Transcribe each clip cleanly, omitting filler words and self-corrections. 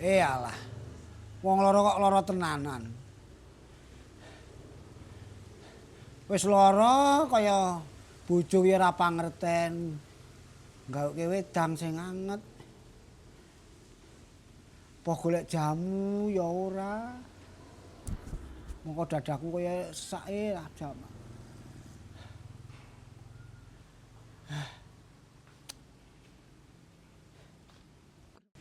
Alah. Wong lara kok lara tenanan. Wis lara kaya bojo kuwi ora pangerten. Gaweke wedang sing anget. Apa golek jamu ya ora. Mongko dadaku kaya sake lah jam.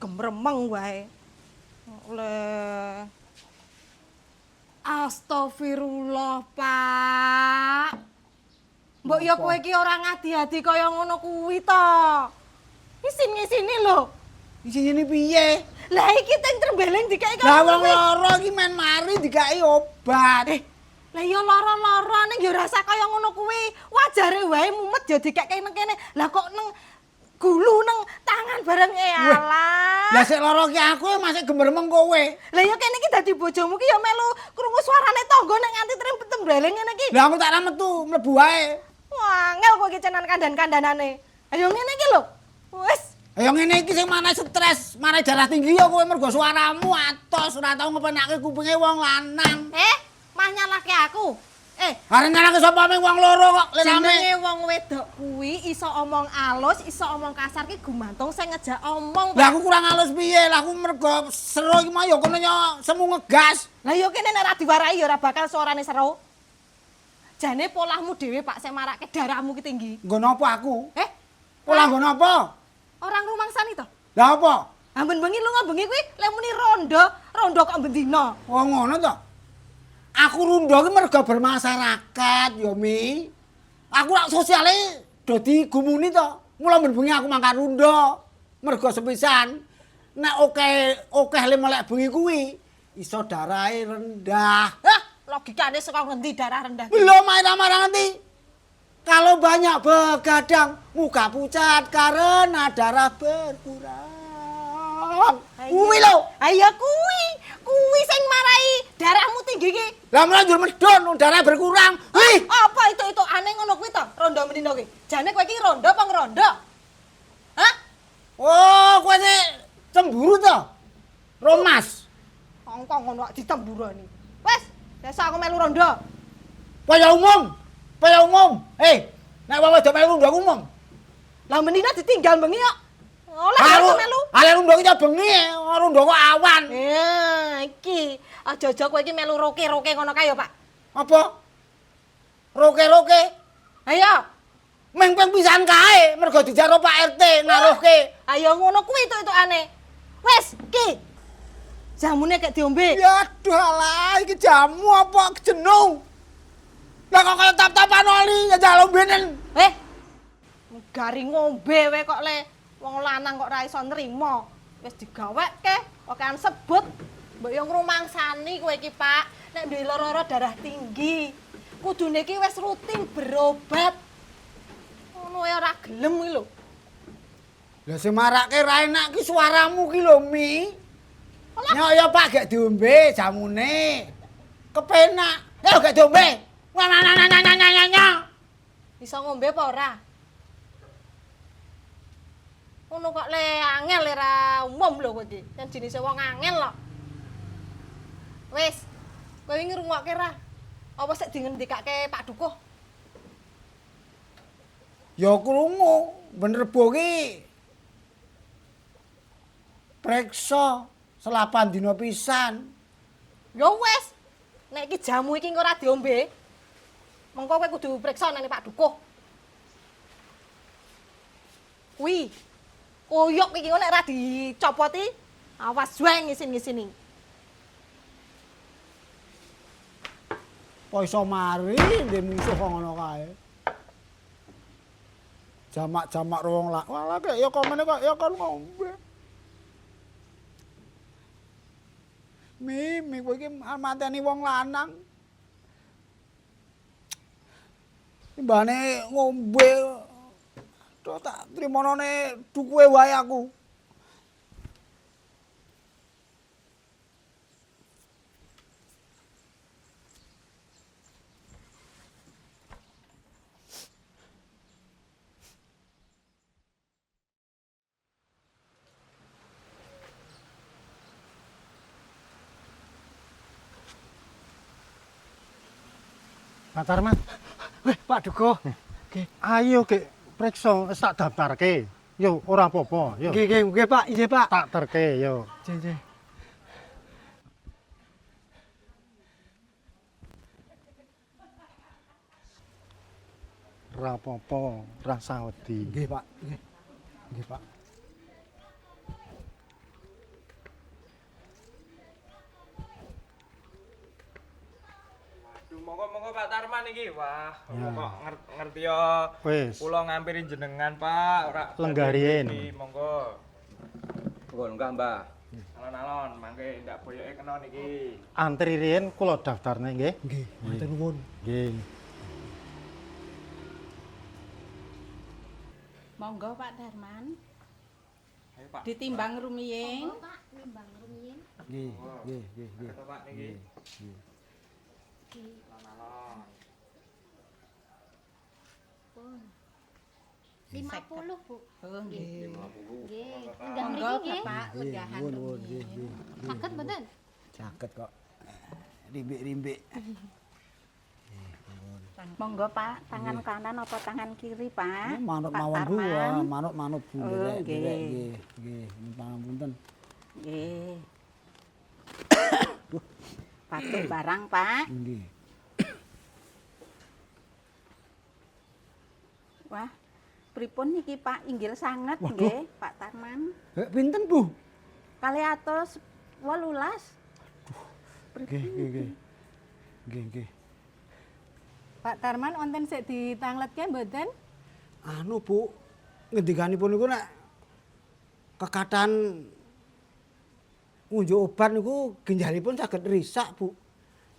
Gemremeng wae. Oleh Astagfirullah, Pak. Mbok ya kowe iki ora ngadi-adi kaya ngono kuwi to. Isin-isini lho. Isine piye? Lah iki teng trembeleng dikeki Lah wong lara iki men mari dikaki obat. Lah ya lara-lara ning ya rasa kaya ngono kuwi. Wajare wae mumet ya dikeki nang kene. Lah kok nang gulu nang tangan bareng alah. Lah sik lara ki aku masih gemermeng kowe. Lah ya kene iki dadi bojomu ki ya melu krungu suarane tangga nek nganti trembeleng ngene iki. Lah aku tak ra metu, mlebu wae. Wah, angel kowe iki cenan kandan-kandanane. Ayo ngene iki lho. Wis. Ayo ngene iki sing mana stres, mana darah tinggi ya kowe mergo suaramu atos ora tau ngepenake kupinge wong lanang. Mah nyalahke aku. Arep nyalahke sapa ming wong loro kok rame. Jenenge wong wedok kuwi iso omong alus, iso omong kasar ki gumantung sing ngejak omong. Lah aku kurang halus piye? Lah aku mergo seru iki mah ya kono semu ngegas. Lah ya kene nek ora diwarai ya ora bakal suarane seru. Jane polahmu dhewe Pak sing marake darahmu ki tinggi. Nggo napa aku? Pola nggo napa? Orang rumangsani to? Lah apa? Amben bengi lunga bengi kuwi lek muni rondo kok bendina. Oh ngono to. Aku rondo ki mergo bermasyarakat ya Mi. Aku lak sosiale do digumuni to. Mula ben bengi aku mangkat rondo. Mergo sepisan nek okeh le melek bengi kuwi iso darahe rendah. Hah, logikane saka ngendi darah rendah? Belum marah-marah nanti. Kalau banyak begadang, muka pucat karena darah berkurang. Kuwi lho. Ayo kuwi sing marai darahmu tinggi ki. Lah mlanjur medon darah berkurang. Wih, Apa itu aneh ngono kuwi to? Rondo mendino kuwi. Jane kowe iki rondo apa ngerondo? Hah? oh kowe sik cemburu to? Romas. Kongkong ngono kok ditemburani. Wes, desa aku melu rondo. Kaya umum. Nek wong wedok melu ndok umum. Lah menina ditinggal bengi kok. Oleh aku melu. Ale rondo ki bengi, rondo kok awan. Iki aja-aja kowe iki melu roke-roke ngono kae ya, Pak. Apa? Roke-roke. Ayo. Meng ping pisan kae mergo dijaro Pak RT naruhke. Ayo ngono kuwi itu-itukane. Wes, ki. Jamune gek diombe. Ya aduh alah iki jamu apa jenung? Lah kok kaya tap-tapan oli ya jalombenen. Gari ngombe wae kok le. Wong lanang kok ora iso nrimo. Wis digawekke, okean sebut. Mbok yo ngrumangsani kowe iki, Pak. Nek duwe lara darah tinggi, kudune iki wis rutin berobat. Ngono ya ora gelem iki lho. Lah sing marake ra enak ki suaramu ki lho, Mi. Nyok ya Pak gek diombe jamune. Kepenak. Ya gek diombe. Nanya. Iso ngombe apa ora? Ngono kok le angel ora umum lho kowe iki. Kan jenise wong angel lho. Wis, kowe ngrungokke ra? Apa sik dingendikake Pak Dukuh? Ya krungu, bener bo ki. Preksa selapan dina pisan. Ya wis. Nek iki jamu iki ora diombe, mengko kowe kudu priksa nang Pak Dukuh. Kuwi. Koyok iki nek ora dicopoti, awas wae ngisin-ngisini. Kok iso mari ndek musuh kok ngono kae. Jamak-jamak wong lak. Walah kek ya komene kok ya kon ngombe. Mi kowe iki mateni wong lanang. Timbane ngombe to tak trimonone dukuhe wae aku. Pak Tarman. Weh, Pak Duko. Ayo Ki, periksa wis tak daftarke. Yo ora apa-apa, yo. Nggih, Pak. Nggih, Pak. Tak terke yo. Nggih. Ora apa-apa, rasa wedi. Nggih, Pak. Nggih, Pak. Monggo Pak Tarman iki. Wah, Ya. kok ngerti yo. Wis. Kula ngampirin jenengan, Pak. Ora Lenggarien. iki, monggo. Monggo enggak, Mbah. Alon-alon, mangke ndak boyoke kena niki. Antri riyen kula daftarne nggih. Nggih, matur nuwun. Nggih. Monggo Pak Darman, Ayo, Pak. ditimbang rumiyin. Nggih. Kata Pak niki. Alon-alon. 50 Bu. Oh nggih. Nggih. Enggak Monggo mriki nggih. Bapak undahan Nuwun, rumiyin. nggih. Saged mboten? Saged kok. Rimbik-rimbik. Monggo Pak, tangan kanan apa tangan kiri Pak? Manut Pak mawon Bu, Tarman. manut Bu. Oh, Nderek, nggih. nderek, nggih. Nggih, pangapunten. Nggih. Patuh barang Pak. Nggih. Wah, pripun niki Pak, inggil sanget Waduh. nggih Pak Tarman. Pinten Bu? Kali atus 18. Nggih. Nggih. Pak Tarman wonten sik ditangletke mboten? Anu Bu, ngendikanipun niku nek kekatan ngunjuk obat niku ginjalipun saged risak Bu.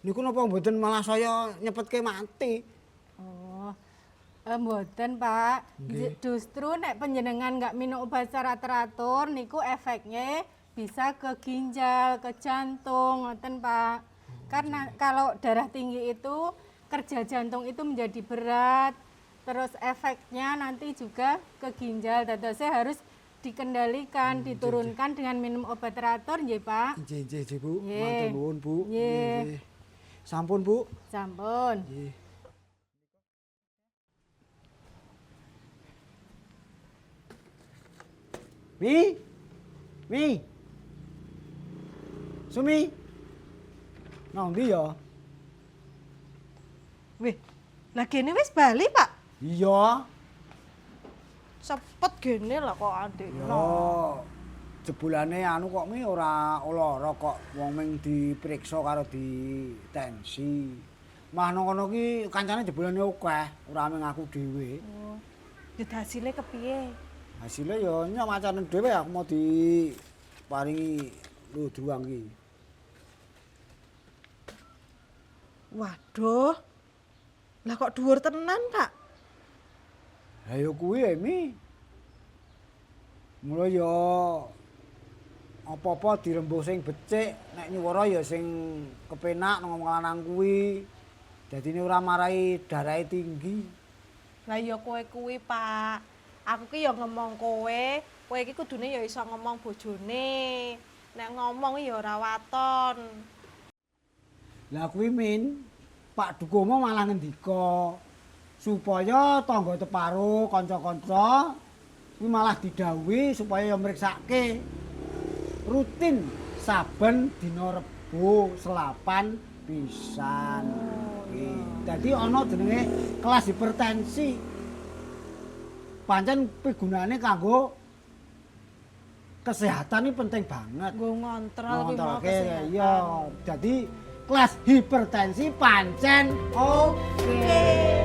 Niku napa mboten malah saya nyepetke mati? Oh. Mboten Pak. Nggih. Justru nek panjenengan nggak minum obat secara teratur niku efeknya bisa ke ginjal, ke jantung, ngoten Pak. Karena kalau darah tinggi itu kerja jantung itu menjadi berat, terus efeknya nanti juga ke ginjal. Dadosnya harus dikendalikan, diturunkan dengan minum obat teratur, nggih Pak. Nggih, Bu. Nggih. Matur nuwun Bu. Nggih. Sampun Bu. Sampun. Nggih. Mi. Sumi. Nang ndi ya? Wih, lah gene wis bali Pak. Iya. Cepet gene lah kok adik. Yo. Jebulane anu kok mi ora lara kok wong ming diperiksa karo di tensi. Mah nang kono ki kancane jebulane akeh, ora ming aku dhewe. Oh. Dit hasilnya kepiye? Hasilnya ya nyok macane dhewe aku mau diparingi ludruang ki. Waduh. Lah kok dhuwur tenan, Pak? Ha ya kuwi Mi. Mula ya apa-apa dirembug sing becik, nek nyuwara ya sing kepenak ngomong lanang kuwi. Dadine ora marai darahe tinggi. Lah ya kowe kuwi, Pak. Aku ki ya ngomong kowe iki kudune ya iso ngomong bojone. Nek ngomong ya ora waton. Lah kuwi Min, Pak Dukomo malah ngendika supaya tangga teparo kanca-kanca kuwi malah didhawuhi supaya ya mriksake rutin saben dina Rebo selapan pisan. Dadi ana jenenge kelas hipertensi. Pancen pigunane kanggo kesehatan ini penting banget. Nggo ngontrol ki mau Ngontrolke kesehatan. iya. Jadi kelas hipertensi pancen oke.